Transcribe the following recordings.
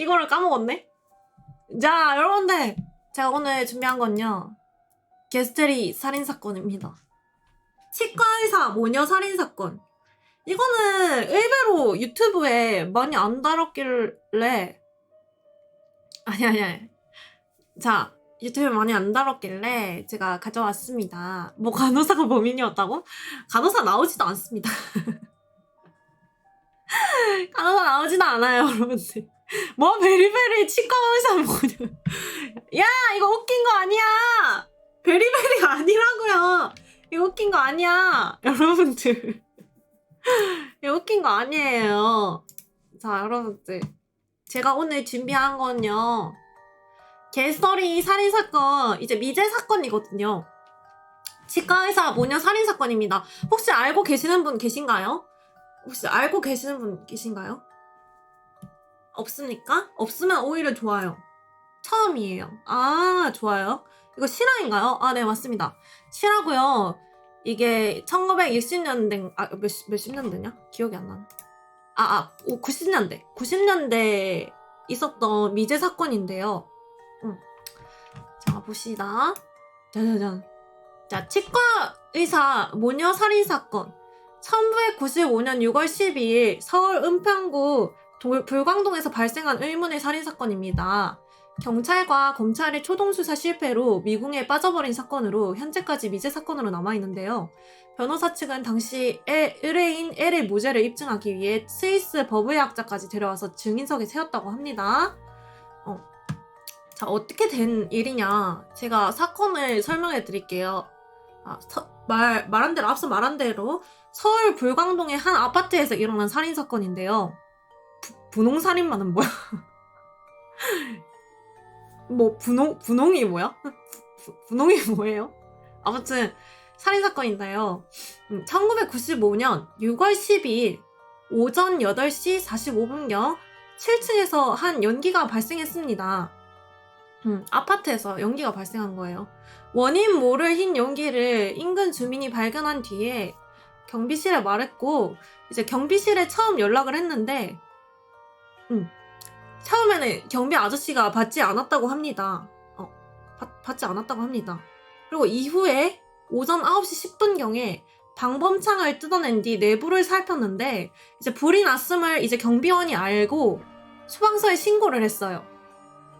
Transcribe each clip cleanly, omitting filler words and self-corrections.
이거를 까먹었네? 자, 여러분들. 제가 오늘 준비한 건요. 게스트리 살인사건입니다. 치과의사 모녀 살인사건. 이거는 의외로 유튜브에 많이 안 다뤘길래 아니. 자, 유튜브에 많이 안 다뤘길래 제가 가져왔습니다. 뭐 간호사가 범인이었다고? 간호사 나오지도 않습니다. 간호사 나오지도 않아요, 여러분들. 뭐 베리베리 치과 의사 뭐냐. 야, 이거 웃긴 거 아니야. 베리베리가 아니라고요. 이거 웃긴 거 아니야, 여러분들. 이거 웃긴 거 아니에요. 자, 여러분들. 제가 오늘 준비한 건요. 개스토리 살인사건, 이제 미제 사건이거든요. 치과의사 모녀 살인사건입니다. 혹시 알고 계시는 분 계신가요? 혹시 알고 계시는 분 계신가요? 없습니까? 없으면 오히려 좋아요. 처음이에요. 아, 좋아요. 이거 실화인가요? 아, 네, 맞습니다. 실화고요. 이게 1960년대, 몇십 년대냐? 기억이 안 나네. 90년대. 90년대 있었던 미제 사건인데요. 자, 봅시다. 짜자잔. 자, 치과의사 모녀 살인사건. 1995년 6월 12일 서울 은평구 불광동에서 발생한 의문의 살인사건입니다. 경찰과 검찰의 초동수사 실패로 미궁에 빠져버린 사건으로 현재까지 미제 사건으로 남아있는데요. 변호사 측은 당시 의뢰인 L의 무죄를 입증하기 위해 스위스 법의학자까지 데려와서 증인석에 세웠다고 합니다. 자, 어떻게 된 일이냐. 제가 사건을 설명해 드릴게요. 말한 대로, 앞서 말한 대로 서울 불광동의 한 아파트에서 일어난 살인사건인데요. 분홍살인마는 뭐야? 뭐, 분홍이 뭐야? 분홍이 뭐예요? 아무튼, 살인사건인데요. 1995년 6월 12일 오전 8시 45분경 7층에서 한 연기가 발생했습니다. 아파트에서 연기가 발생한 거예요. 원인 모를 흰 연기를 인근 주민이 발견한 뒤에 경비실에 말했고, 이제 경비실에 처음 연락을 했는데, 처음에는 경비 아저씨가 받지 않았다고 합니다. 받지 않았다고 합니다. 그리고 이후에 오전 9시 10분경에 방범창을 뜯어낸 뒤 내부를 살폈는데, 이제 불이 났음을 이제 경비원이 알고 소방서에 신고를 했어요.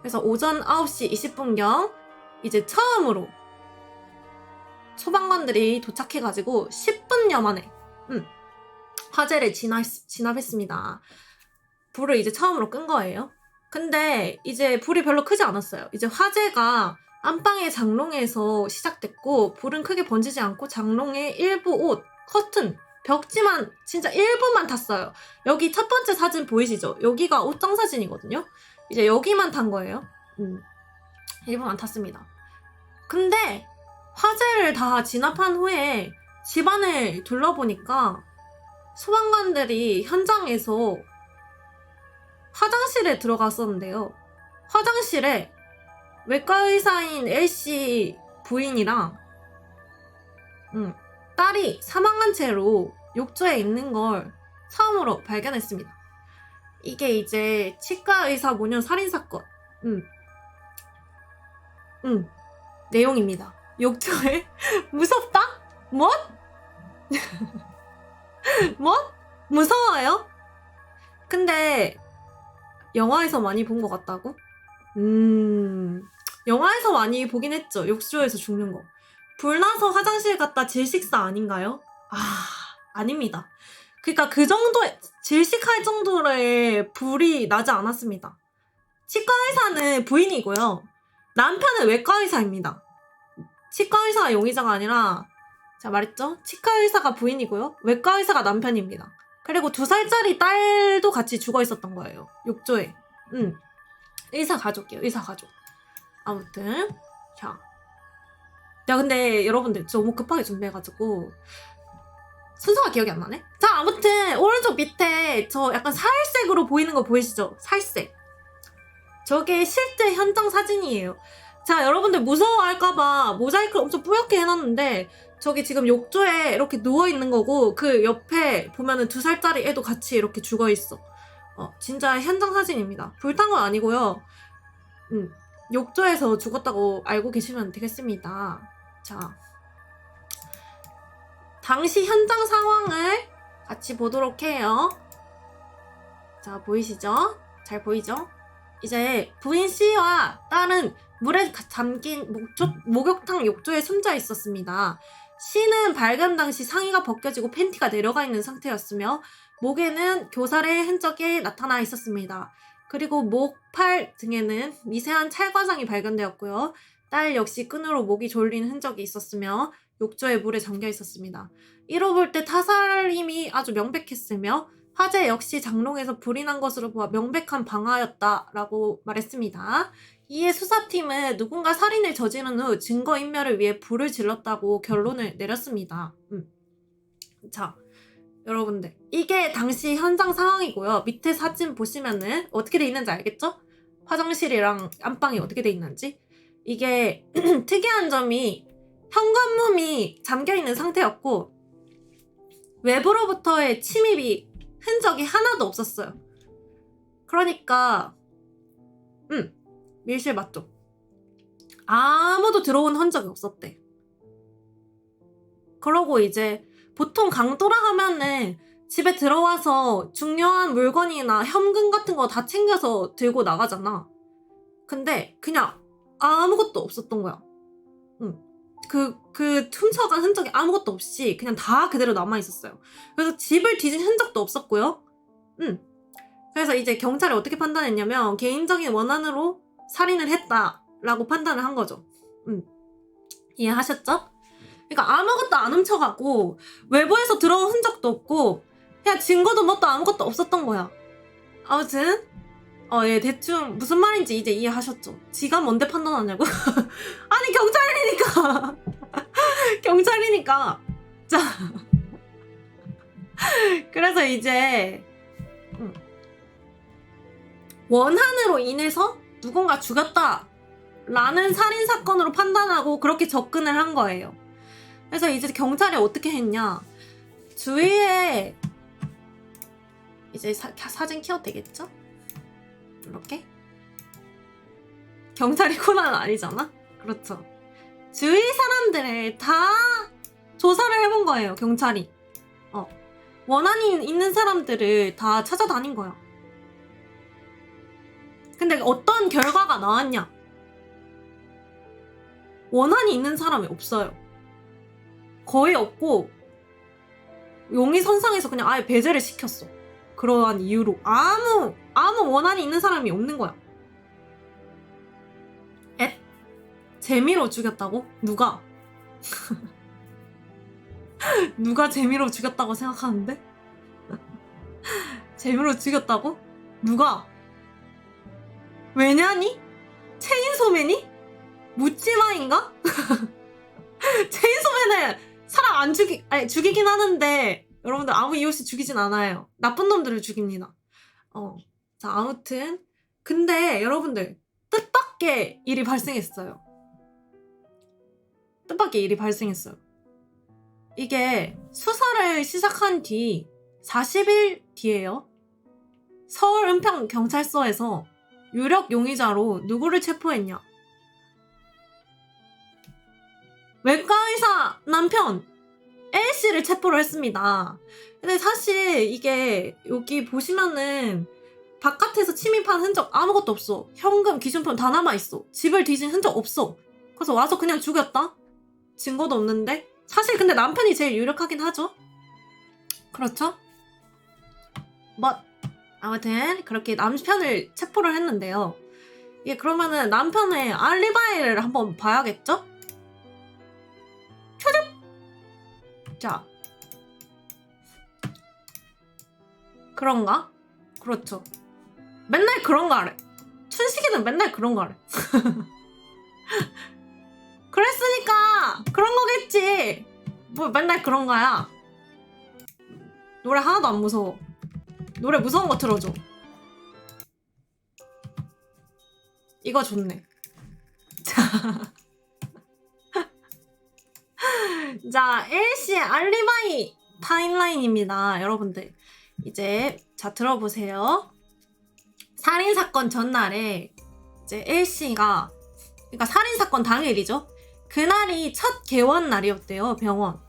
그래서 오전 9시 20분경 이제 처음으로 소방관들이 도착해가지고 10분여 만에 화재를 진압했습니다. 불을 이제 처음으로 끈 거예요. 근데 이제 불이 별로 크지 않았어요. 이제 화재가 안방의 장롱에서 시작됐고, 불은 크게 번지지 않고 장롱의 일부 옷, 커튼, 벽지만 진짜 일부만 탔어요. 여기 첫 번째 사진 보이시죠? 여기가 옷장 사진이거든요. 이제 여기만 탄 거예요. 일부만 탔습니다. 근데 화재를 다 진압한 후에 집안을 둘러보니까 소방관들이 현장에서 화장실에 들어갔었는데요. 화장실에 외과의사인 L씨 부인이랑 딸이 사망한 채로 욕조에 있는 걸 처음으로 발견했습니다. 이게 이제 치과의사 모녀 살인사건 내용입니다. 욕조에 무섭다? 뭐? 뭐? 무서워요? 근데 영화에서 많이 본 것 같다고? 영화에서 많이 보긴 했죠. 욕조에서 죽는 거. 불나서 화장실 갔다 질식사 아닌가요? 아닙니다. 그러니까 그 정도의 질식할 정도의 불이 나지 않았습니다. 치과의사는 부인이고요. 남편은 외과의사입니다. 치과의사가 용의자가 아니라, 제가 말했죠? 치과의사가 부인이고요. 외과의사가 남편입니다. 그리고 2살짜리 딸도 같이 죽어 있었던 거예요. 욕조에. 의사 가족이에요. 의사 가족. 아무튼 자, 근데 여러분들 너무 급하게 준비해가지고 순서가 기억이 안 나네? 자, 아무튼 오른쪽 밑에 저 약간 살색으로 보이는 거 보이시죠? 살색. 저게 실제 현장 사진이에요. 자, 여러분들 무서워할까봐 모자이크를 엄청 뿌옇게 해놨는데, 저기 지금 욕조에 이렇게 누워있는 거고, 그 옆에 보면은 2살짜리 애도 같이 이렇게 죽어있어. 진짜 현장 사진입니다. 불탄 건 아니고요. 욕조에서 죽었다고 알고 계시면 되겠습니다. 자, 당시 현장 상황을 같이 보도록 해요. 자, 보이시죠? 잘 보이죠? 이제 부인 C와 딸은 물에 잠긴 목욕탕 욕조에 숨져 있었습니다. C는 발견 당시 상의가 벗겨지고 팬티가 내려가 있는 상태였으며 목에는 교살의 흔적이 나타나 있었습니다. 그리고 목, 팔 등에는 미세한 찰과상이 발견되었고요. 딸 역시 끈으로 목이 졸린 흔적이 있었으며 욕조에 물에 잠겨 있었습니다. 이로 볼 때 타살임이 아주 명백했으며 화재 역시 장롱에서 불이 난 것으로 보아 명백한 방화였다라고 말했습니다. 이에 수사팀은 누군가 살인을 저지른 후 증거인멸을 위해 불을 질렀다고 결론을 내렸습니다. 자, 여러분들, 이게 당시 현장 상황이고요. 밑에 사진 보시면은 어떻게 돼 있는지 알겠죠? 화장실이랑 안방이 어떻게 돼 있는지. 이게 특이한 점이 현관문이 잠겨있는 상태였고 외부로부터의 침입이 흔적이 하나도 없었어요. 그러니까 밀실 맞죠? 아무도 들어온 흔적이 없었대. 그러고 이제 보통 강도라 하면은 집에 들어와서 중요한 물건이나 현금 같은 거 다 챙겨서 들고 나가잖아. 근데 그냥 아무것도 없었던 거야. 그 훔쳐간 흔적이 아무것도 없이 그냥 다 그대로 남아있었어요. 그래서 집을 뒤진 흔적도 없었고요. 그래서 이제 경찰이 어떻게 판단했냐면 개인적인 원한으로 살인을 했다라고 판단을 한 거죠. 이해하셨죠? 그러니까 아무것도 안 훔쳐가고 외부에서 들어온 흔적도 없고 그냥 증거도 뭣도 아무것도 없었던 거야. 아무튼 예, 대충 무슨 말인지 이제 이해하셨죠? 지가 뭔데 판단하냐고? 아니 경찰이니까 경찰이니까. 자 그래서 이제 원한으로 인해서 누군가 죽였다라는 살인사건으로 판단하고 그렇게 접근을 한 거예요. 그래서 이제 경찰이 어떻게 했냐, 주위에 이제 사진 키워도 되겠죠? 이렇게 경찰이 코난은 아니잖아? 그렇죠. 주위 사람들을 다 조사를 해본 거예요. 경찰이 원한이 있는 사람들을 다 찾아다닌 거야. 근데 어떤 결과가 나왔냐? 원한이 있는 사람이 없어요. 거의 없고 용의선상에서 그냥 아예 배제를 시켰어. 그러한 이유로 아무 원한이 있는 사람이 없는 거야. 에? 재미로 죽였다고? 누가? 누가 재미로 죽였다고 생각하는데? 재미로 죽였다고? 누가? 왜냐니? 체인소맨이? 묻지마인가? 체인소맨은 사람 안 죽이긴 하는데 여러분들 아무 이유 없이 죽이진 않아요. 나쁜 놈들을 죽입니다. 자, 아무튼 근데 여러분들 뜻밖의 일이 발생했어요. 뜻밖의 일이 발생했어요. 이게 수사를 시작한 뒤 40일 뒤에요. 서울 은평 경찰서에서 유력 용의자로 누구를 체포했냐? 외과의사 남편 L씨를 체포를 했습니다. 근데 사실 이게 여기 보시면은 바깥에서 침입한 흔적 아무것도 없어. 현금, 기준품 다 남아있어. 집을 뒤진 흔적 없어. 그래서 와서 그냥 죽였다? 증거도 없는데? 사실 근데 남편이 제일 유력하긴 하죠. 그렇죠? 아무튼 그렇게 남편을 체포를 했는데요. 이게 그러면은 남편의 알리바이를 한번 봐야겠죠? 자, 그런가? 그렇죠. 맨날 그런 거 하래. 춘식이는 맨날 그런 거 하래. 그랬으니까 그런 거겠지. 뭐 맨날 그런 거야. 노래 하나도 안 무서워. 노래 무서운 거 틀어줘. 이거 좋네. 자, L씨의 알리바이 타임라인입니다. 여러분들 이제 자 들어보세요. 살인사건 전날에 이제 L씨가, 그러니까 살인사건 당일이죠. 그날이 첫 개원 날이었대요, 병원.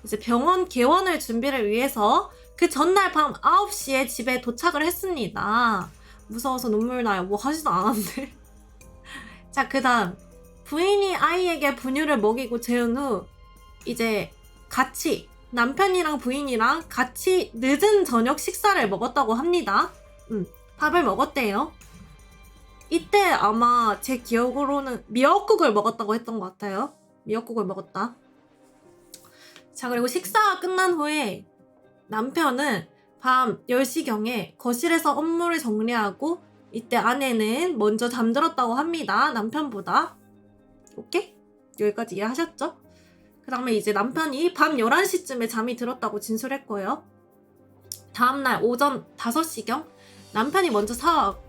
이제 병원 개원을 준비를 위해서 그 전날 밤 9시에 집에 도착을 했습니다. 무서워서 눈물 나요. 뭐 하지도 않았는데. 자, 그 다음. 부인이 아이에게 분유를 먹이고 재운 후 이제 같이 남편이랑 부인이랑 같이 늦은 저녁 식사를 먹었다고 합니다. 밥을 먹었대요. 이때 아마 제 기억으로는 미역국을 먹었다고 했던 것 같아요. 미역국을 먹었다. 자, 그리고 식사가 끝난 후에 남편은 밤 10시경에 거실에서 업무를 정리하고 이때 아내는 먼저 잠들었다고 합니다. 남편보다. 오케이? 여기까지 이해하셨죠? 그 다음에 이제 남편이 밤 11시쯤에 잠이 들었다고 진술했고요. 다음날 오전 5시경 남편이 먼저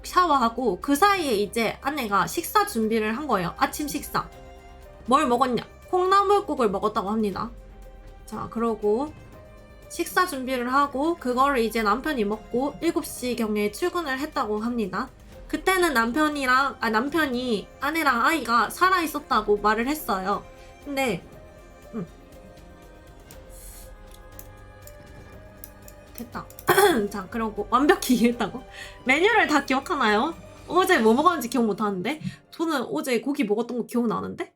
샤워하고 그 사이에 이제 아내가 식사 준비를 한 거예요. 아침 식사. 뭘 먹었냐? 콩나물국을 먹었다고 합니다. 자, 그러고 식사 준비를 하고 그거를 이제 남편이 먹고 7시경에 출근을 했다고 합니다. 그때는 남편이 아내랑 아이가 살아있었다고 말을 했어요. 근데 됐다. 자, 그러고 완벽히 이해했다고? 메뉴를 다 기억하나요? 어제 뭐 먹었는지 기억 못하는데? 저는 어제 고기 먹었던 거 기억나는데?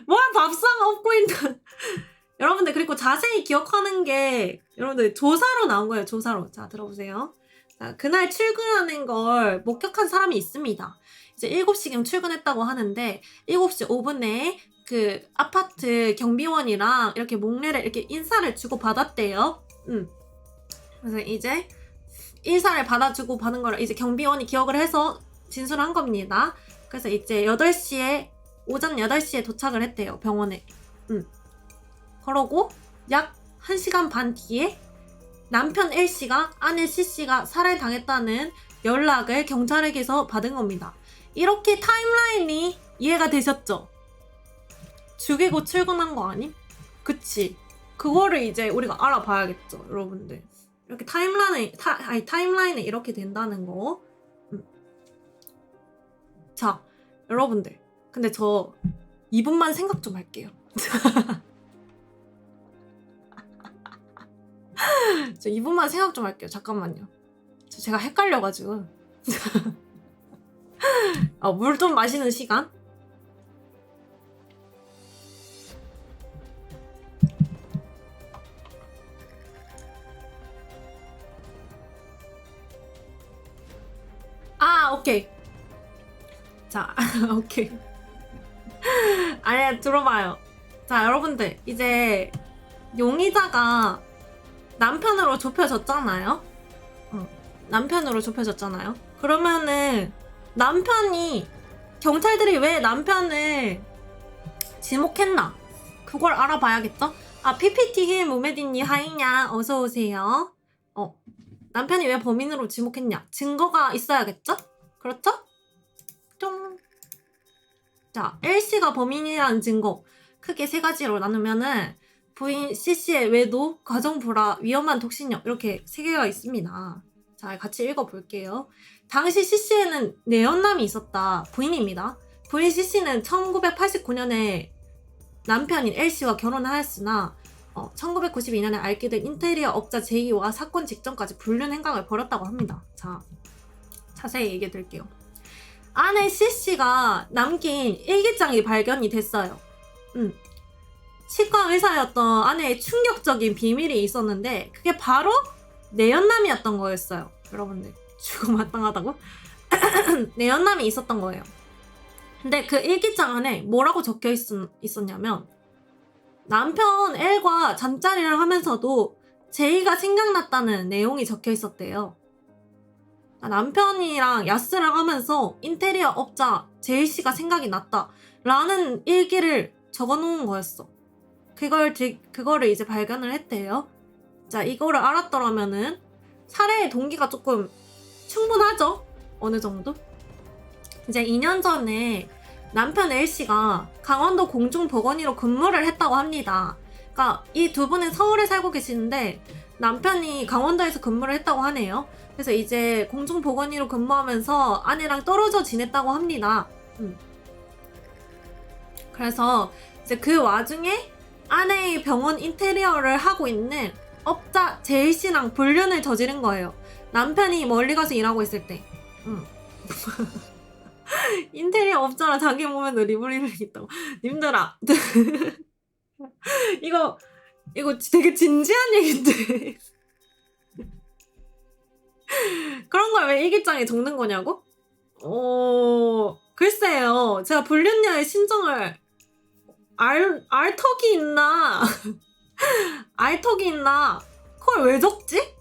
뭐야, 밥상 없고 있는. 여러분들, 그리고 자세히 기억하는 게 여러분들 조사로 나온 거예요. 조사로. 자, 들어보세요. 자, 그날 출근하는 걸 목격한 사람이 있습니다. 이제 7시경 출근했다고 하는데 7시 5분에 그 아파트 경비원이랑 이렇게 목례를 이렇게 인사를 주고 받았대요. 그래서 이제 인사를 받아주고 받은 걸 이제 경비원이 기억을 해서 진술한 겁니다. 그래서 이제 오전 8시에 도착을 했대요, 병원에. 그러고 약 1시간 반 뒤에 남편 L씨가 아내 C씨가 살해당했다는 연락을 경찰에게서 받은 겁니다. 이렇게 타임라인이 이해가 되셨죠? 죽이고 출근한 거 아님? 그치? 그거를 이제 우리가 알아봐야겠죠, 여러분들. 이렇게 타임라인에 이렇게 된다는 거. 자, 여러분들. 근데 저 2분만 생각 좀 할게요. 저 2분만 생각 좀 할게요. 잠깐만요. 제가 헷갈려가지고. 물 좀 마시는 시간? 오케이. 자, 오케이. 아니, 들어봐요. 자, 여러분들. 이제 용의자가 남편으로 좁혀졌잖아요. 남편으로 좁혀졌잖아요. 그러면은 경찰들이 왜 남편을 지목했나? 그걸 알아봐야겠죠? PPT 힐 모메디님 하이냐, 어서오세요. 남편이 왜 범인으로 지목했냐? 증거가 있어야겠죠? 그렇죠? 쫑. 자, L씨가 범인이라는 증거 크게 3가지로 나누면은 부인 C씨의 외도, 가정불화, 위험한 독신력 이렇게 3개가 있습니다. 자, 같이 읽어볼게요. 당시 C씨에는 내연남이 있었다. 부인입니다. 부인 C씨는 1989년에 남편인 L씨와 결혼을 하였으나 1992년에 알게 된 인테리어 업자 J와 사건 직전까지 불륜 행각을 벌였다고 합니다. 자, 자세히 얘기해 드릴게요. 아내 C씨가 남긴 일기장이 발견이 됐어요. 치과 의사였던 아내의 충격적인 비밀이 있었는데 그게 바로 내연남이었던 거였어요. 여러분들, 죽음마땅하다고? 내연남이 있었던 거예요. 근데 그 일기장 안에 뭐라고 적혀 있었냐면 남편 L과 잠자리를 하면서도 J가 생각났다는 내용이 적혀 있었대요. 남편이랑 야스를 하면서 인테리어 업자 J씨가 생각이 났다 라는 일기를 적어놓은 거였어. 그거를 이제 발견을 했대요. 자, 이거를 알았더라면은 살해의 동기가 조금 충분하죠? 어느 정도? 이제 2년 전에 남편 L씨가 강원도 공중보건의로 근무를 했다고 합니다. 그러니까 이 두 분은 서울에 살고 계시는데 남편이 강원도에서 근무를 했다고 하네요. 그래서 이제 공중보건의로 근무하면서 아내랑 떨어져 지냈다고 합니다. 그래서 이제 그 와중에 아내의 병원 인테리어를 하고 있는 업자 제이씨랑 불륜을 저지른 거예요. 남편이 멀리 가서 일하고 있을 때. 인테리어 업자랑 자기 몸에도 리브리를 있다고. 님들아. 이거 되게 진지한 얘기인데. 그런 걸 왜 일기장에 적는 거냐고? 글쎄요. 제가 불륜녀의 심정을 알턱이 있나? 알턱이 있나? 그걸 왜 적지?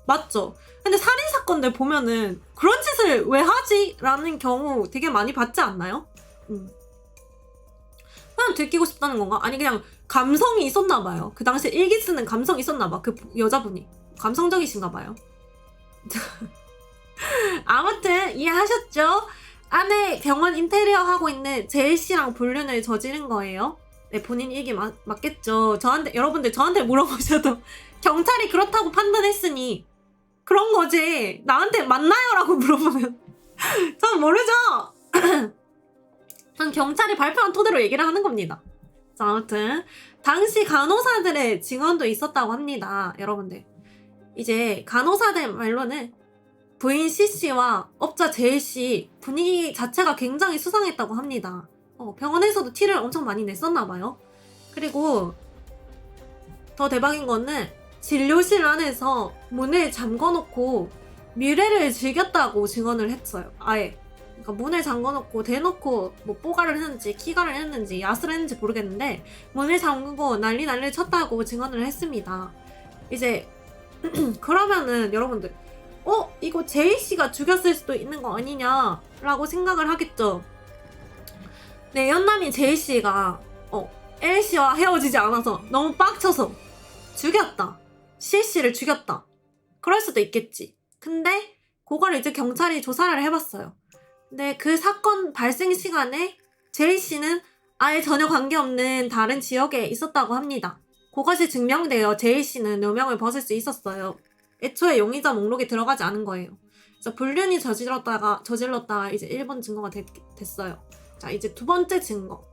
맞죠? 근데 살인사건들 보면은 그런 짓을 왜 하지? 라는 경우 되게 많이 받지 않나요? 그냥 들키고 싶다는 건가? 아니 그냥 감성이 있었나 봐요. 그 당시에 일기 쓰는 감성이 있었나 봐. 그 여자분이. 감성적이신가 봐요. 아무튼 이해하셨죠? 아내 병원 인테리어 하고 있는 제이씨랑 불륜을 저지른 거예요. 네, 본인 얘기 맞겠죠. 여러분들 저한테 물어보셔도 경찰이 그렇다고 판단했으니 그런 거지. 나한테 맞나요? 라고 물어보면 전 모르죠. 전 경찰이 발표한 토대로 얘기를 하는 겁니다. 자, 아무튼 당시 간호사들의 증언도 있었다고 합니다. 여러분들 이제 간호사들 말로는 부인 C씨와 업자 J씨 분위기 자체가 굉장히 수상했다고 합니다. 병원에서도 티를 엄청 많이 냈었나봐요. 그리고 더 대박인 거는 진료실 안에서 문을 잠궈놓고 미래를 즐겼다고 증언을 했어요. 아예. 그러니까 문을 잠궈놓고 대놓고 뭐 뽀가를 했는지 키가를 했는지 야스를 했는지 모르겠는데 문을 잠그고 난리를 쳤다고 증언을 했습니다. 이제 그러면은 여러분들 이거 제이씨가 죽였을 수도 있는 거 아니냐라고 생각을 하겠죠. 네, 연남인 제이씨가 L씨와 헤어지지 않아서 너무 빡쳐서 죽였다. C씨를 죽였다. 그럴 수도 있겠지. 근데 그걸 이제 경찰이 조사를 해봤어요. 근데 그 사건 발생 시간에 제이씨는 아예 전혀 관계없는 다른 지역에 있었다고 합니다. 그것이 증명되어 제이씨는 누명을 벗을 수 있었어요. 애초에 용의자 목록에 들어가지 않은 거예요. 그래서 불륜이 저질렀다가 이제 1번 증거가 됐어요. 자, 이제 두 번째 증거.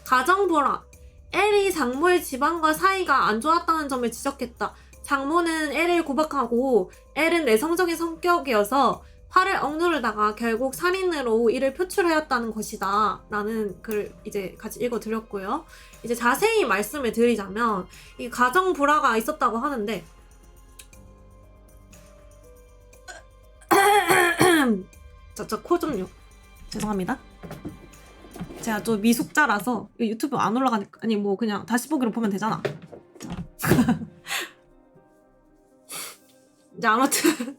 가정불화. L이 장모의 집안과 사이가 안 좋았다는 점을 지적했다. 장모는 L을 구박하고 L은 내성적인 성격이어서 화를 억누르다가 결국 살인으로 이를 표출하였다는 것이다. 라는 글 이제 같이 읽어드렸고요. 이제 자세히 말씀을 드리자면 이 가정불화가 있었다고 하는데 저 코 좀요. 죄송합니다. 제가 좀 미숙자라서 유튜브 안 올라가니까 아니 뭐 그냥 다시 보기로 보면 되잖아. 자, 아무튼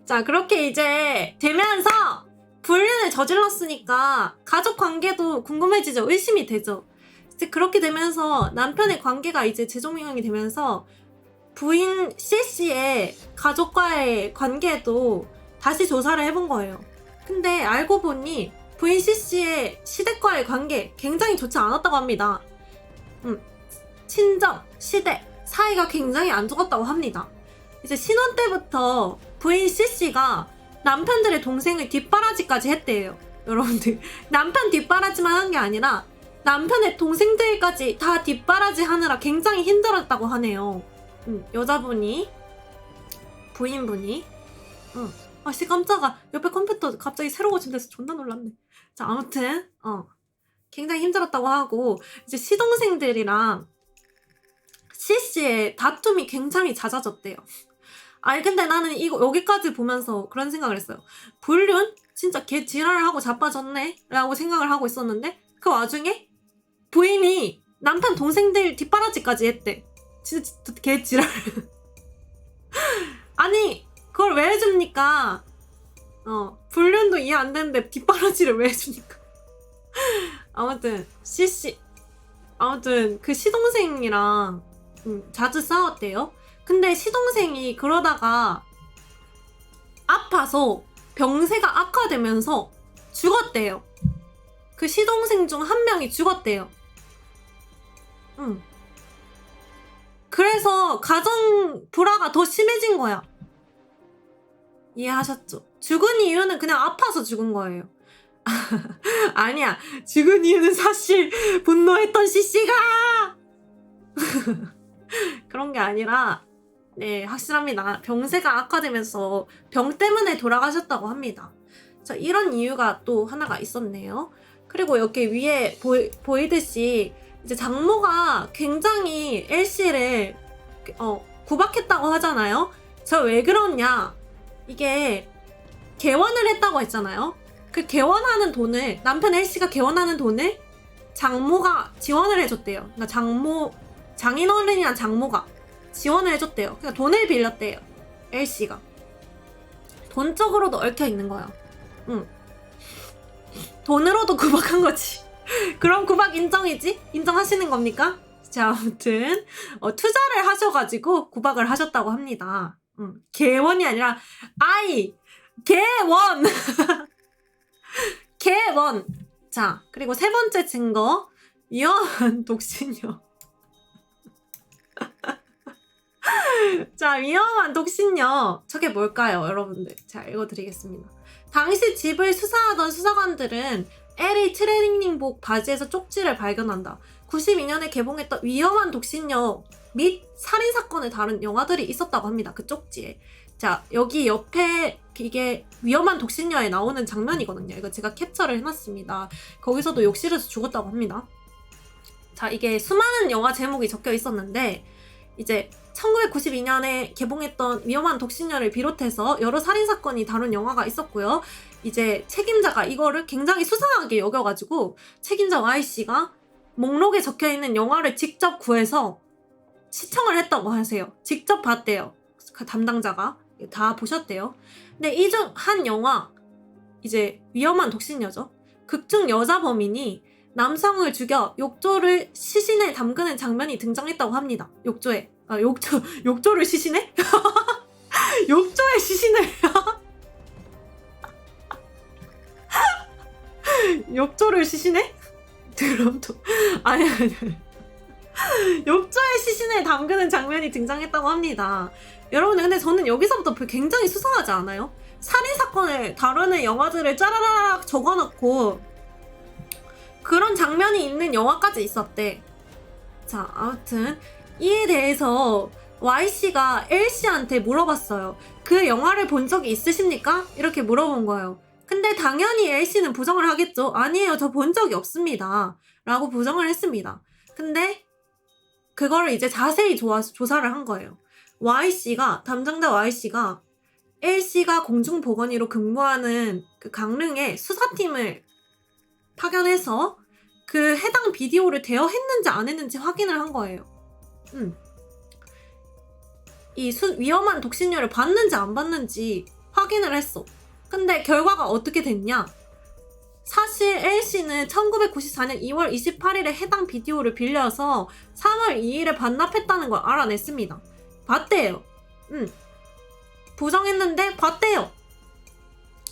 자, 그렇게 이제 되면서 불륜을 저질렀으니까 가족 관계도 궁금해지죠. 의심이 되죠. 이제 그렇게 되면서 남편의 관계가 이제 재조명이 되면서 부인 C씨의 가족과의 관계도 다시 조사를 해본 거예요. 근데 알고 보니 부인 C씨의 시댁과의 관계 굉장히 좋지 않았다고 합니다. 친정, 시댁, 사이가 굉장히 안 좋았다고 합니다. 이제 신혼 때부터 부인 C씨가 남편들의 동생을 뒷바라지까지 했대요. 여러분들 남편 뒷바라지만 한 게 아니라 남편의 동생들까지 다 뒷바라지 하느라 굉장히 힘들었다고 하네요. 여자분이 부인분이 아씨 깜짝아 옆에 컴퓨터 갑자기 새로 고침돼서 존나 놀랐네. 자, 아무튼 굉장히 힘들었다고 하고 이제 시동생들이랑 C씨의 다툼이 굉장히 잦아졌대요. 아니 근데 나는 이거 여기까지 보면서 그런 생각을 했어요. 불륜? 진짜 개 지랄을 하고 자빠졌네? 라고 생각을 하고 있었는데 그 와중에 부인이 남편 동생들 뒷바라지까지 했대. 진짜 개 지랄. 아니 그걸 왜 해줍니까? 불륜도 이해 안 되는데 뒷바라지를 왜 해줍니까? 아무튼 C씨 아무튼 그 시동생이랑 자주 싸웠대요. 근데 시동생이 그러다가 아파서 병세가 악화되면서 죽었대요. 그 시동생 중 한 명이 죽었대요. 그래서 가정 불화가 더 심해진 거야. 이해하셨죠? 죽은 이유는 그냥 아파서 죽은 거예요. 아니야. 죽은 이유는 사실 분노했던 CC가 그런 게 아니라 네, 확실합니다. 병세가 악화되면서 병 때문에 돌아가셨다고 합니다. 자, 이런 이유가 또 하나가 있었네요. 그리고 여기 위에 보이듯이 이제 장모가 굉장히 엘씨를 구박했다고 하잖아요. 저 왜 그러냐? 이게 개원을 했다고 했잖아요. 그 개원하는 돈을 남편 엘씨가 개원하는 돈을 장모가 지원을 해줬대요. 그러니까 장인어른이랑 장모가 지원을 해줬대요. 그러니까 돈을 빌렸대요. 엘씨가 돈적으로도 얽혀 있는 거야. 응. 돈으로도 구박한 거지. 그럼 구박 인정이지? 인정하시는 겁니까? 자, 아무튼 투자를 하셔가지고 구박을 하셨다고 합니다. 개원이 아니라 개원. 개원. 자, 그리고 세 번째 증거, 위험한 독신녀. 자, 위험한 독신녀. 저게 뭘까요, 여러분들? 자, 읽어드리겠습니다. 당시 집을 수사하던 수사관들은 LA 트레이닝복 바지에서 쪽지를 발견한다. 92년에 개봉했던 위험한 독신녀 및 살인사건을 다룬 영화들이 있었다고 합니다. 그 쪽지에. 자, 여기 옆에 이게 위험한 독신녀에 나오는 장면이거든요. 이거 제가 캡처를 해놨습니다. 거기서도 욕실에서 죽었다고 합니다. 자, 이게 수많은 영화 제목이 적혀 있었는데 이제 1992년에 개봉했던 위험한 독신녀를 비롯해서 여러 살인사건이 다룬 영화가 있었고요. 이제 책임자가 이거를 굉장히 수상하게 여겨가지고 책임자 Y씨가 목록에 적혀있는 영화를 직접 구해서 시청을 했다고 하세요. 직접 봤대요. 그 담당자가 다 보셨대요. 근데 이 중 한 영화, 이제 위험한 독신녀죠. 극중 여자 범인이 남성을 죽여 욕조를 시신에 담그는 장면이 등장했다고 합니다. 욕조를 시신해? 욕조에 시신을 욕조를 시신해? 드럼도 아니 욕조에 시신을 담그는 장면이 등장했다고 합니다. 여러분들, 근데 저는 여기서부터 굉장히 수상하지 않아요? 살인사건을 다루는 영화들을 짜라라락 적어놓고 그런 장면이 있는 영화까지 있었대. 자, 아무튼 이에 대해서 Y씨가 L씨한테 물어봤어요. 그 영화를 본 적이 있으십니까? 이렇게 물어본 거예요. 근데 당연히 L씨는 부정을 하겠죠. 아니에요, 저 본 적이 없습니다. 라고 부정을 했습니다. 근데 그거를 이제 자세히 조사를 한 거예요. 담당자 Y씨가 L씨가 공중보건의로 근무하는 그 강릉에 수사팀을 파견해서 그 해당 비디오를 대여했는지 안 했는지 확인을 한 거예요. 이 위험한 독신녀를 봤는지 안 봤는지 확인을 했어. 근데 결과가 어떻게 됐냐? 사실 L씨는 1994년 2월 28일에 해당 비디오를 빌려서 3월 2일에 반납했다는 걸 알아냈습니다. 봤대요. 부정했는데 봤대요.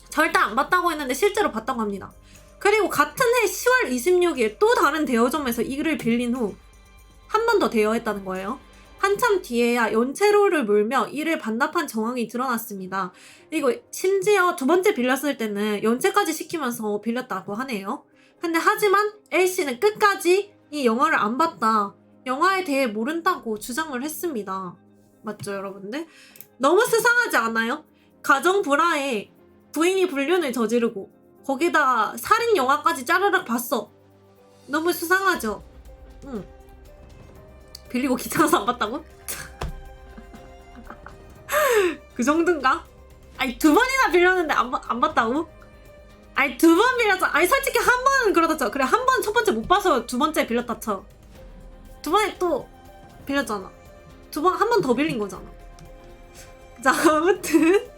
절대 안 봤다고 했는데 실제로 봤다고 합니다. 그리고 같은 해 10월 26일 또 다른 대여점에서 이를 빌린 후 한 번 더 대여했다는 거예요. 한참 뒤에야 연체료를 물며 이를 반납한 정황이 드러났습니다. 그리고 심지어 두 번째 빌렸을 때는 연체까지 시키면서 빌렸다고 하네요. 근데 하지만 L씨는 끝까지 이 영화를 안 봤다, 영화에 대해 모른다고 주장을 했습니다. 맞죠, 여러분들? 너무 수상하지 않아요? 가정 불화에 부인이 불륜을 저지르고 거기다가 살인 영화까지 짜르륵 봤어. 너무 수상하죠? 빌리고 귀찮아서 안 봤다고? 그 정도인가? 아니, 두 번이나 빌렸는데 안 봤다고? 아니, 두 번 빌렸어. 아니, 솔직히 한 번은 그러다 쳐. 그래, 한 번 첫 번째 못 봐서 두 번째 빌렸다 쳐. 두 번에 또 빌렸잖아. 한 번 더 빌린 거잖아. 자, 아무튼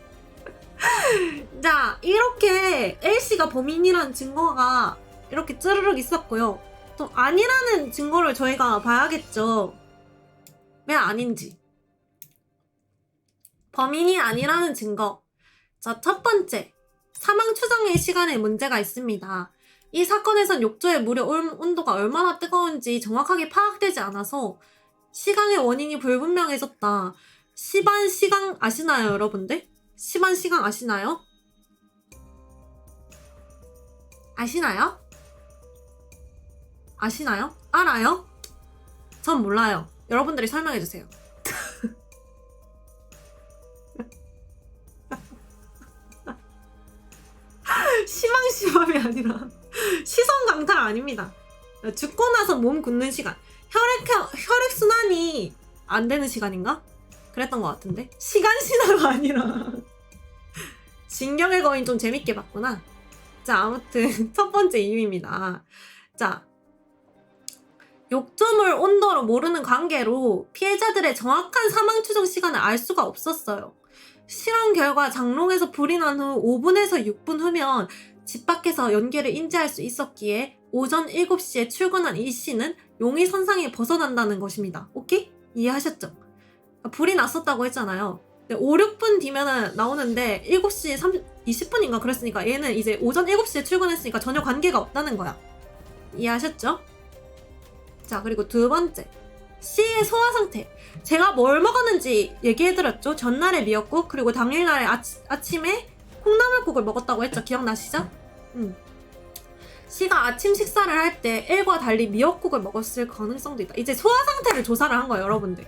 자, 이렇게 L씨가 범인이라는 증거가 이렇게 쭈르륵 있었고요. 또 아니라는 증거를 저희가 봐야겠죠. 왜 아닌지. 범인이 아니라는 증거. 자, 첫 번째, 사망 추정의 시간에 문제가 있습니다. 이 사건에선 욕조의 물의 온도가 얼마나 뜨거운지 정확하게 파악되지 않아서 시강의 원인이 불분명해졌다. 시반 시강 아시나요, 여러분들? 시반 시강 아시나요? 아시나요? 아시나요? 알아요? 전 몰라요. 여러분들이 설명해주세요. 시방시방이 아니라 시선 강탈 아닙니다. 죽고 나서 몸 굳는 시간. 혈액순환이 안 되는 시간인가? 그랬던 것 같은데. 시간 신화가 아니라 진격의 거인 좀 재밌게 봤구나. 자, 아무튼 첫 번째 이유입니다. 자, 욕조물 온도를 모르는 관계로 피해자들의 정확한 사망 추정 시간을 알 수가 없었어요. 실험 결과 장롱에서 불이 난 후 5분에서 6분 후면 집 밖에서 연기를 인지할 수 있었기에 오전 7시에 출근한 이 씨는 용의선상에 벗어난다는 것입니다. 오케이? 이해하셨죠? 불이 났었다고 했잖아요. 5, 6분 뒤면 나오는데 7시 20분인가 그랬으니까 얘는 이제 오전 7시에 출근했으니까 전혀 관계가 없다는 거야. 이해하셨죠? 자, 그리고 두 번째. C의 소화 상태. 제가 뭘 먹었는지 얘기해드렸죠? 전날에 미역국, 그리고 당일날에 아침에 콩나물국을 먹었다고 했죠? 기억나시죠? C가 아침 식사를 할 때 L과 달리 미역국을 먹었을 가능성도 있다. 이제 소화 상태를 조사를 한 거예요, 여러분들.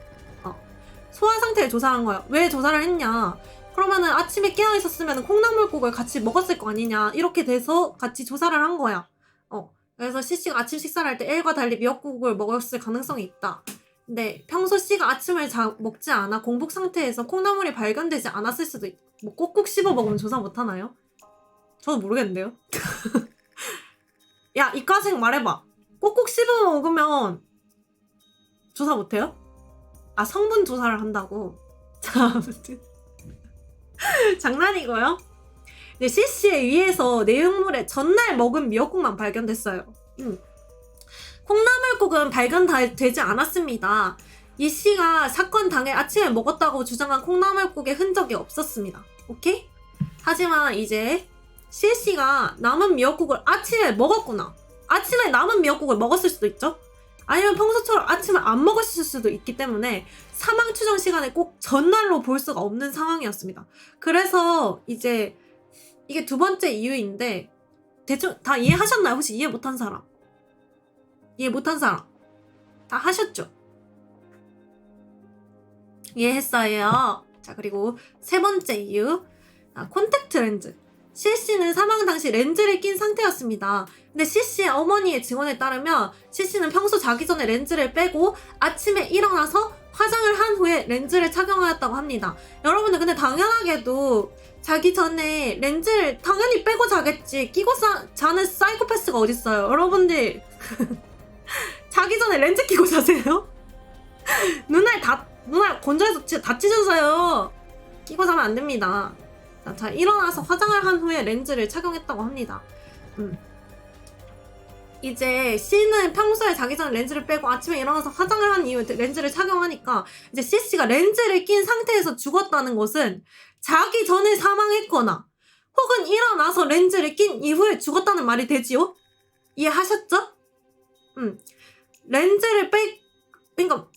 소화 상태를 조사한 거야. 왜 조사를 했냐? 그러면은 아침에 깨어 있었으면 콩나물국을 같이 먹었을 거 아니냐? 이렇게 돼서 같이 조사를 한 거야. 그래서 C씨가 아침 식사를 할 때 L과 달리 미역국을 먹었을 가능성이 있다. 근데 평소 C가 아침을 먹지 않아 공복 상태에서 콩나물이 발견되지 않았을 수도 있고, 뭐 꼭꼭 씹어 먹으면 조사 못하나요? 저도 모르겠는데요. 야, 이과생 말해봐. 꼭꼭 씹어 먹으면 조사 못해요? 아, 성분 조사를 한다고? 자, 아무튼 장난이고요. 네, C씨에 의해서 내용물에 전날 먹은 미역국만 발견됐어요. 콩나물국은 발견되지 않았습니다. 이 C가 사건 당일 아침에 먹었다고 주장한 콩나물국의 흔적이 없었습니다. 오케이? 하지만 이제 C씨가 남은 미역국을 아침에 먹었구나. 아침에 남은 미역국을 먹었을 수도 있죠? 아니면 평소처럼 아침을 안 먹었을 수도 있기 때문에 사망 추정 시간에 꼭 전날로 볼 수가 없는 상황이었습니다. 그래서 이제 이게 두 번째 이유인데, 대충 다 이해하셨나요? 혹시 이해 못한 사람? 이해 못한 사람? 다 하셨죠? 이해했어요. 자, 그리고 세 번째 이유. 콘택트 렌즈. C씨는 사망 당시 렌즈를 낀 상태였습니다. 근데 C씨의 어머니의 증언에 따르면 C씨는 평소 자기 전에 렌즈를 빼고 아침에 일어나서 화장을 한 후에 렌즈를 착용하였다고 합니다. 여러분들 근데 당연하게도 자기 전에 렌즈를 당연히 빼고 자겠지. 끼고 자는 사이코패스가 어딨어요. 여러분들 자기 전에 렌즈 끼고 자세요? 눈알 건조해서 다 찢어져요. 끼고 자면 안 됩니다. 자, 일어나서 화장을 한 후에 렌즈를 착용했다고 합니다. 이제 C는 평소에 자기 전에 렌즈를 빼고 아침에 일어나서 화장을 한 이후에 렌즈를 착용하니까 이제 C씨가 렌즈를 낀 상태에서 죽었다는 것은 자기 전에 사망했거나 혹은 일어나서 렌즈를 낀 이후에 죽었다는 말이 되지요? 이해하셨죠? 그러니까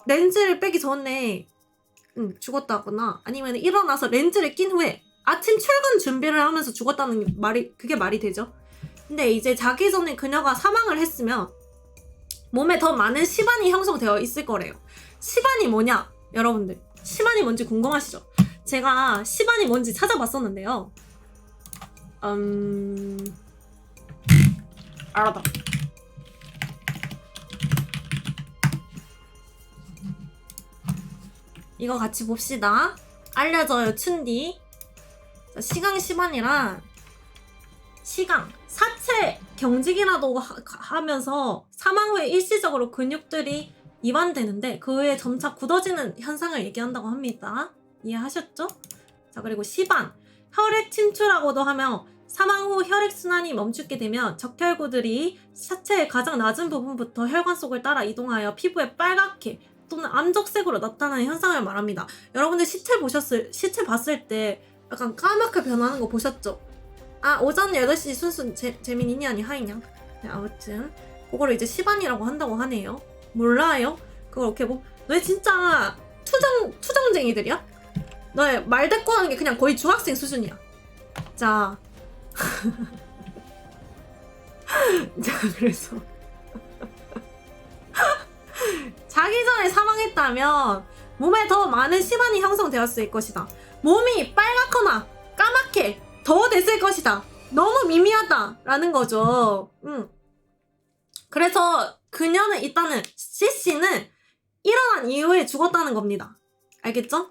렌즈를 빼기 전에 죽었다거나 아니면 일어나서 렌즈를 낀 후에 아침 출근 준비를 하면서 죽었다는 말이, 그게 말이 되죠? 근데 이제 자기 전에 그녀가 사망을 했으면 몸에 더 많은 시반이 형성되어 있을 거래요. 시반이 뭐냐? 여러분들 시반이 뭔지 궁금하시죠? 제가 시반이 뭔지 찾아봤었는데요. 알아봐. 이거 같이 봅시다. 알려줘요, 춘디. 시강 시반이란 시강, 사체 경직이라도 하면서 사망 후에 일시적으로 근육들이 이완되는데 그 후에 점차 굳어지는 현상을 얘기한다고 합니다. 이해하셨죠? 자, 그리고 시반, 혈액 침투라고도 하며 사망 후 혈액순환이 멈추게 되면 적혈구들이 사체의 가장 낮은 부분부터 혈관 속을 따라 이동하여 피부에 빨갛게 또는 암적색으로 나타나는 현상을 말합니다. 여러분들 시체 봤을 때 약간 까맣게 변하는 거 보셨죠? 아, 오전 8시 순순 재민이니 아니 하이냐? 네, 아무튼 그거를 이제 시반이라고 한다고 하네요. 몰라요? 그걸 어떻게 보? 너네 진짜 투정쟁이들이야? 너네 말대꾸하는 게 그냥 거의 중학생 수준이야. 자, 자 그래서 자기 전에 사망했다면 몸에 더 많은 시간이 형성되었을 것이다. 몸이 빨갛거나 까맣게 더 됐을 것이다. 너무 미미하다 라는 거죠. 그래서 그녀는 일단은 C씨는 일어난 이후에 죽었다는 겁니다. 알겠죠?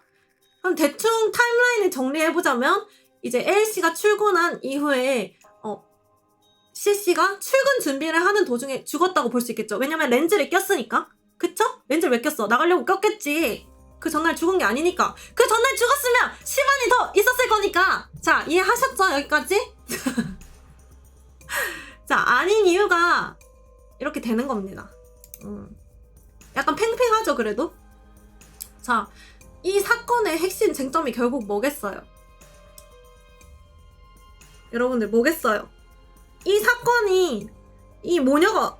그럼 대충 타임라인을 정리해보자면 이제 L씨가 출근한 이후에 C씨가 출근 준비를 하는 도중에 죽었다고 볼 수 있겠죠. 왜냐면 렌즈를 꼈으니까. 그쵸? 렌즈를 왜 꼈어? 나가려고 꼈겠지. 그 전날 죽은 게 아니니까. 그 전날 죽었으면 시간이 더 있었을 거니까. 자, 이해하셨죠? 여기까지? 자, 아닌 이유가 이렇게 되는 겁니다. 약간 팽팽하죠, 그래도? 자, 이 사건의 핵심 쟁점이 결국 뭐겠어요? 여러분들 뭐겠어요? 이 사건이 이 모녀가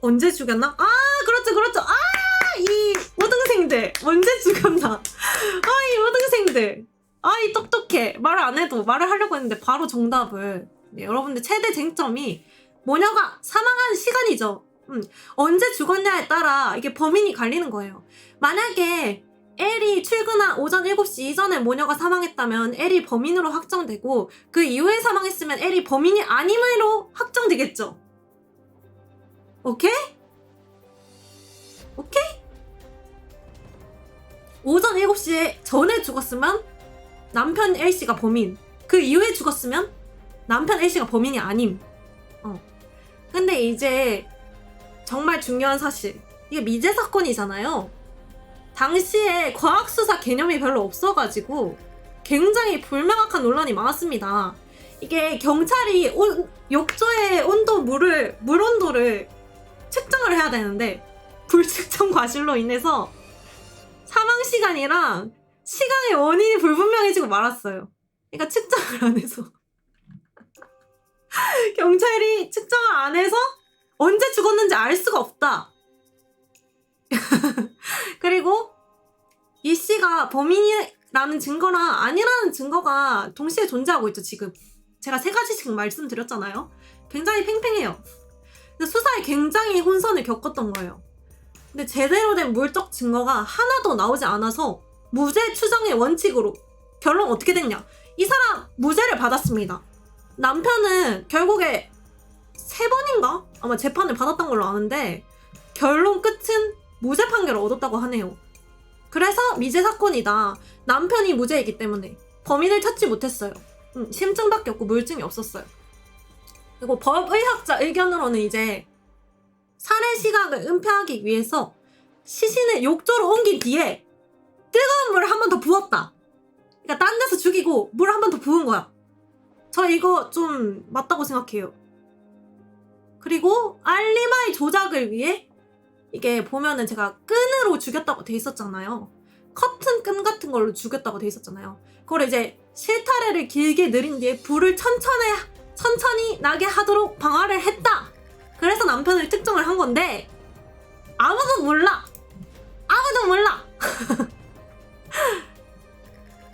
언제 죽였나? 아, 그렇죠. 아, 이 우등생들 언제 죽였나? 아, 이 우등생들. 아, 이 똑똑해. 말을 안 해도 말을 하려고 했는데 바로 정답을. 네, 여러분들 최대 쟁점이 모녀가 사망한 시간이죠. 언제 죽었냐에 따라 이게 범인이 갈리는 거예요. 만약에 L이 출근한 오전 7시 이전에 모녀가 사망했다면 L이 범인으로 확정되고 그 이후에 사망했으면 L이 범인이 아님으로 확정되겠죠. 오케이? 오케이? 오전 7시에 전에 죽었으면 남편 L씨가 범인. 그 이후에 죽었으면 남편 L씨가 범인이 아님. 근데 이제 정말 중요한 사실. 이게 미제 사건이잖아요. 당시에 과학수사 개념이 별로 없어가지고 굉장히 불명확한 논란이 많았습니다. 이게 경찰이 욕조의 물 온도를 측정을 해야 되는데 불측정 과실로 인해서 사망 시간이랑 시간의 원인이 불분명해지고 말았어요. 그러니까 측정을 안 해서 경찰이 측정을 안 해서 언제 죽었는지 알 수가 없다. 그리고 이 씨가 범인이라는 증거랑 아니라는 증거가 동시에 존재하고 있죠. 지금 제가 3가지씩 말씀드렸잖아요. 굉장히 팽팽해요. 근데 수사에 굉장히 혼선을 겪었던 거예요. 근데 제대로 된 물적 증거가 하나도 나오지 않아서 무죄 추정의 원칙으로 결론 어떻게 됐냐? 이 사람 무죄를 받았습니다. 남편은 결국에 3번인가? 아마 재판을 받았던 걸로 아는데 결론 끝은 무죄 판결을 얻었다고 하네요. 그래서 미제 사건이다. 남편이 무죄이기 때문에 범인을 찾지 못했어요. 심증밖에 없고 물증이 없었어요. 그리고 법의학자 의견으로는 이제 살해 시각을 은폐하기 위해서 시신을 욕조로 옮긴 뒤에 뜨거운 물을 한 번 더 부었다. 그러니까 딴 데서 죽이고 물을 한 번 더 부은 거야. 저 이거 좀 맞다고 생각해요. 그리고 알리바이 조작을 위해 이게 보면은 제가 끈으로 죽였다고 돼 있었잖아요. 커튼 끈 같은 걸로 죽였다고 돼 있었잖아요. 그걸 이제 실타래를 길게 늘린 뒤에 불을 천천히 나게 하도록 방화를 했다. 그래서 남편을 특정을 한 건데 아무도 몰라.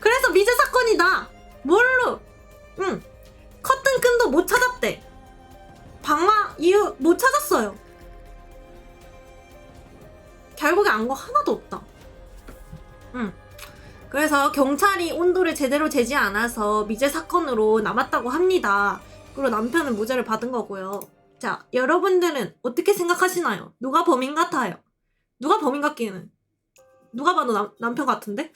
그래서 미제 사건이다. 뭘로? 커튼 끈도 못 찾았대. 방화 이유 못 찾았어요. 결국에 안 거 하나도 없다. 그래서 경찰이 온도를 제대로 재지 않아서 미제 사건으로 남았다고 합니다. 그리고 남편은 무죄를 받은 거고요. 자, 여러분들은 어떻게 생각하시나요? 누가 범인 같아요? 누가 범인 같기는? 누가 봐도 남편 같은데?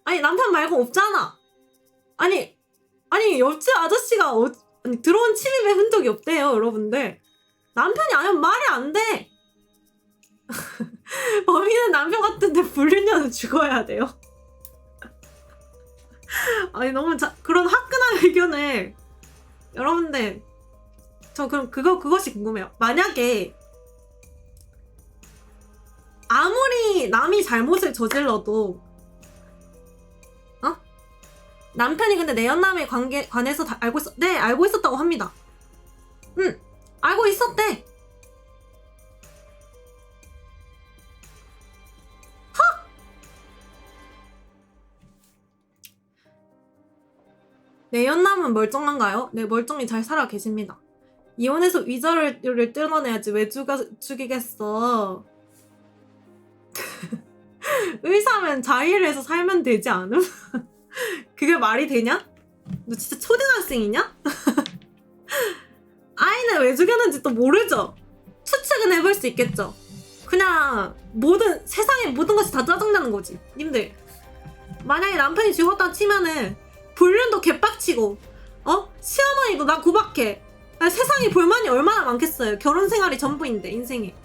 아니, 남편 말고 없잖아. 아니 옆집 아저씨가 들어온 침입의 흔적이 없대요, 여러분들. 남편이 아니면 말이 안 돼. 범인은 남편 같은데 불륜녀는 죽어야 돼요. 아니 너무 그런 화끈한 의견을 여러분들 저 그럼 그것이 궁금해요. 만약에 아무리 남이 잘못을 저질러도 남편이 근데 내연남에 관해서 다 알고 있어. 네, 알고 있었다고 합니다. 알고 있었대. 내연남은 멀쩡한가요? 네, 멀쩡히 잘 살아 계십니다. 이혼해서 위자료를 뜯어내야지 왜 죽이겠어. 의사면 자의를 해서 살면 되지 않음? 그게 말이 되냐? 너 진짜 초등학생이냐? 아이는 왜 죽였는지 또 모르죠? 추측은 해볼 수 있겠죠? 그냥 세상의 모든 것이 다 짜증나는 거지. 님들, 만약에 남편이 죽었다 치면은 불륜도 개빡치고 시어머니도 나 구박해. 세상에 불만이 얼마나 많겠어요. 결혼 생활이 전부인데 인생에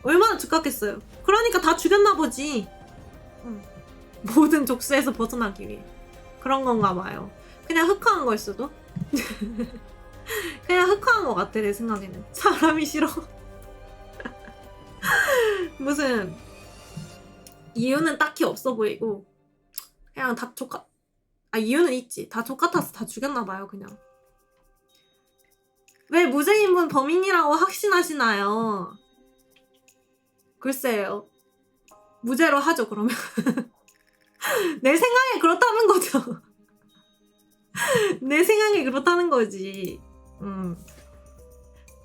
얼마나 죽겠겠어요. 그러니까 다 죽였나 보지. 모든 족쇄에서 벗어나기 위해 그런 건가 봐요. 그냥 흑화한 걸 수도. 그냥 흑화한 것 같아 내 생각에는. 사람이 싫어. 무슨 이유는 딱히 없어 보이고 그냥 다 이유는 있지. 다 족같아서 다 죽였나 봐요 그냥. 왜 무죄인분 범인이라고 확신하시나요? 글쎄요. 무죄로 하죠 그러면. 내 생각에 그렇다는 거죠. 내 생각에 그렇다는 거지.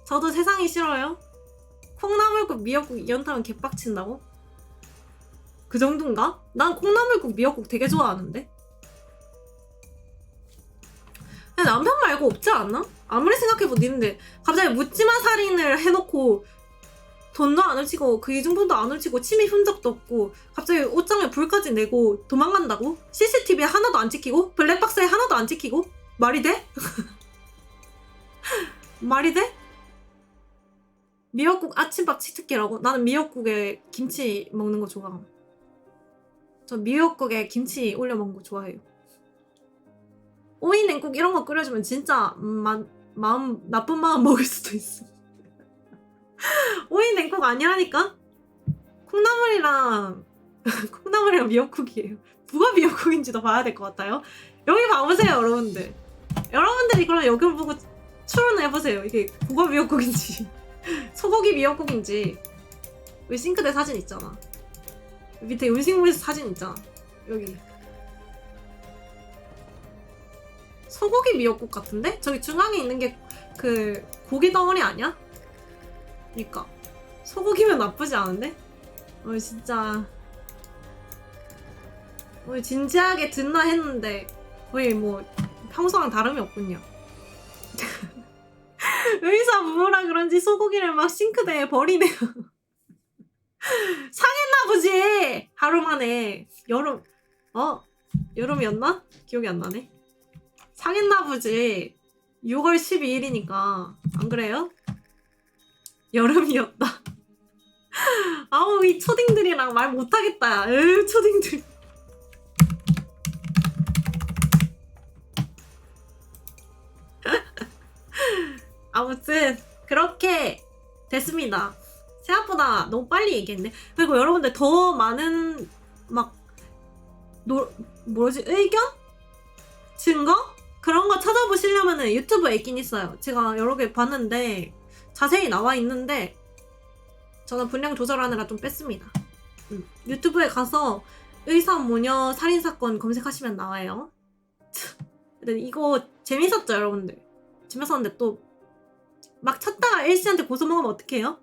저도 세상이 싫어요. 콩나물국 미역국 이연타면 개빡친다고? 그 정도인가? 난 콩나물국 미역국 되게 좋아하는데. 남편 말고 없지 않나? 아무리 생각해도 니는데 갑자기 묻지마 살인을 해놓고 돈도 안 훔치고 그 이중품도 안 훔치고 침입 흔적도 없고 갑자기 옷장에 불까지 내고 도망간다고? CCTV에 하나도 안 찍히고 블랙박스에 하나도 안 찍히고? 말이 돼? 말이 돼? 미역국 아침밥 치트키라고? 나는 미역국에 김치 먹는 거 좋아함. 저 미역국에 김치 올려 먹는 거 좋아해요. 오이 냉국 이런 거 끓여주면 진짜 나쁜 마음 먹을 수도 있어. 오이 냉국 아니라니까? 콩나물이랑 미역국이에요. 누가 미역국인지도 봐야 될 것 같아요. 여기 봐보세요 여러분들. 여러분들이 그럼 여기 보고 추론해보세요. 이게 누가 미역국인지. 소고기 미역국인지. 여기 싱크대 사진 있잖아. 밑에 음식물에서 사진 있잖아. 여기 소고기 미역국 같은데? 저기 중앙에 있는 게 그 고기 덩어리 아니야? 그니까 소고기면 나쁘지 않은데? 진짜 진지하게 듣나 했는데 거의 뭐 평소랑 다름이 없군요. 의사 부부라 그런지 소고기를 막 싱크대에 버리네요. 상했나 보지. 하루 만에. 여름이었나? 기억이 안 나네. 상했나 보지. 6월 12일이니까 안 그래요? 여름이었다. 아우 이 초딩들이랑 말 못하겠다. 초딩들. 아무튼 그렇게 됐습니다. 생각보다 너무 빨리 얘기했네. 그리고 여러분들 더 많은 의견? 증거? 그런 거 찾아보시려면은 유튜브에 있긴 있어요. 제가 여러 개 봤는데 자세히 나와 있는데 저는 분량 조절하느라 좀 뺐습니다. 유튜브에 가서 의사 모녀 살인사건 검색하시면 나와요. 근데 이거 재밌었죠 여러분들? 재밌었는데 또 막 찾다가 L씨한테 고소 먹으면 어떡해요?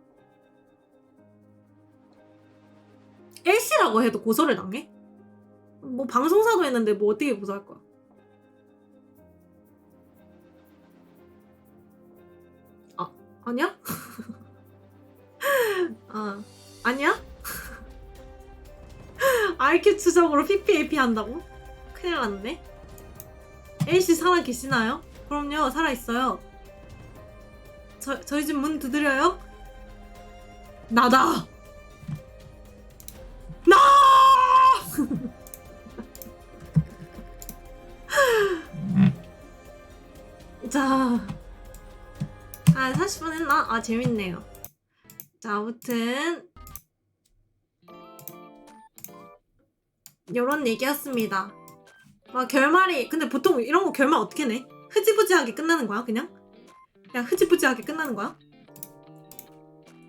L씨라고 해도 고소를 당해? 뭐 방송사도 했는데 뭐 어떻게 고소할 거야? 아니야? 아니야? IQ 추적으로 PPAP 한다고? 큰일 났네. L씨 살아 계시나요? 그럼요, 살아있어요. 저희 집 문 두드려요? 나다! 나! 자, 40분 했나? 재밌네요. 자, 아무튼 요런 얘기였습니다. 결말이 근데 보통 이런 거 결말 어떻게 내? 흐지부지하게 끝나는 거야 그냥? 그냥 흐지부지하게 끝나는 거야?